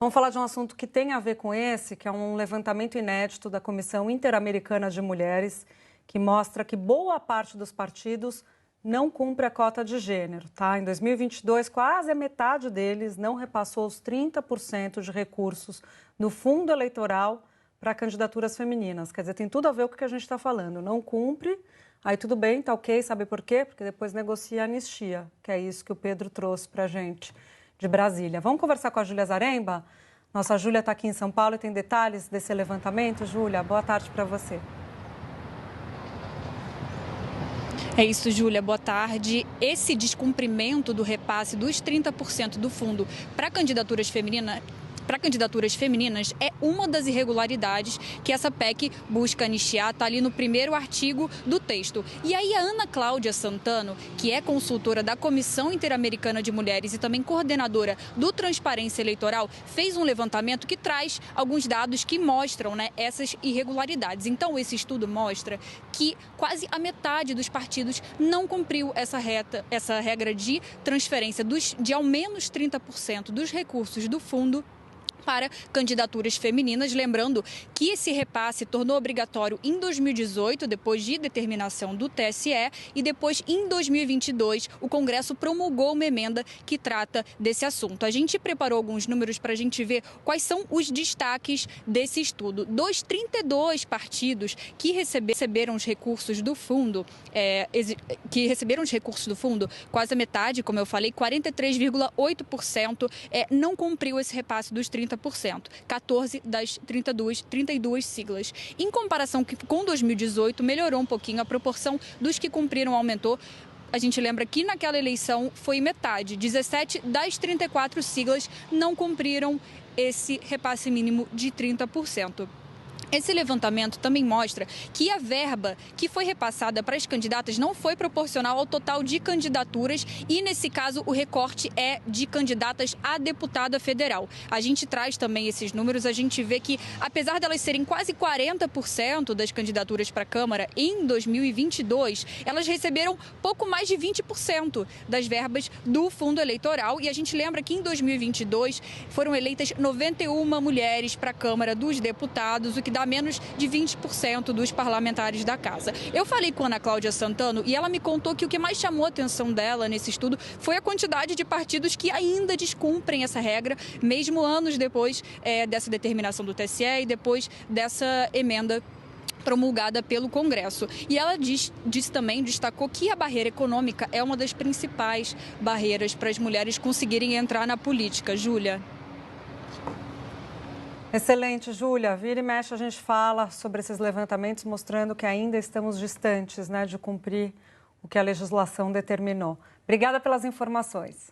Vamos falar de um assunto que tem a ver com esse, que é um levantamento inédito da Comissão Interamericana de Mulheres, que mostra que boa parte dos partidos não cumpre a cota de gênero, tá? Em 2022, quase a metade deles não repassou os 30% de recursos no fundo eleitoral para candidaturas femininas. Quer dizer, tem tudo a ver com o que a gente está falando. Não cumpre, aí tudo bem, tá ok, sabe por quê? Porque depois negocia a anistia, que é isso que o Pedro trouxe para a gente de Brasília. Vamos conversar com a Júlia Zaremba? Nossa Júlia está aqui em São Paulo e tem detalhes desse levantamento. Júlia, boa tarde para você. É isso, Júlia. Boa tarde. Esse descumprimento do repasse dos 30% do fundo para candidaturas femininas é uma das irregularidades que essa PEC busca anistiar, está ali no primeiro artigo do texto. E aí a Ana Cláudia Santano, que é consultora da Comissão Interamericana de Mulheres e também coordenadora do Transparência Eleitoral, fez um levantamento que traz alguns dados que mostram, essas irregularidades. Então, esse estudo mostra que quase a metade dos partidos não cumpriu essa regra de transferência de ao menos 30% dos recursos do fundo para candidaturas femininas, lembrando que esse repasse tornou obrigatório em 2018, depois de determinação do TSE, e depois, em 2022, o Congresso promulgou uma emenda que trata desse assunto. A gente preparou alguns números para a gente ver quais são os destaques desse estudo. Dos 32 partidos que receberam os recursos do fundo, quase a metade, como eu falei, 43,8% não cumpriu esse repasse dos 30%, 14 das 32 siglas. Em comparação com 2018, melhorou um pouquinho, a proporção dos que cumpriram aumentou. A gente lembra que naquela eleição foi metade, 17 das 34 siglas não cumpriram esse repasse mínimo de 30%. Esse levantamento também mostra que a verba que foi repassada para as candidatas não foi proporcional ao total de candidaturas e, nesse caso, o recorte é de candidatas a deputada federal. A gente traz também esses números, a gente vê que, apesar delas serem quase 40% das candidaturas para a Câmara em 2022, elas receberam pouco mais de 20% das verbas do fundo eleitoral. E a gente lembra que em 2022 foram eleitas 91 mulheres para a Câmara dos Deputados, o que dá menos de 20% dos parlamentares da casa. Eu falei com a Ana Cláudia Santano e ela me contou que o que mais chamou a atenção dela nesse estudo foi a quantidade de partidos que ainda descumprem essa regra, mesmo anos depois dessa determinação do TSE e depois dessa emenda promulgada pelo Congresso. E ela destacou que a barreira econômica é uma das principais barreiras para as mulheres conseguirem entrar na política. Júlia. Excelente, Júlia. Vira e mexe, a gente fala sobre esses levantamentos mostrando que ainda estamos distantes, de cumprir o que a legislação determinou. Obrigada pelas informações.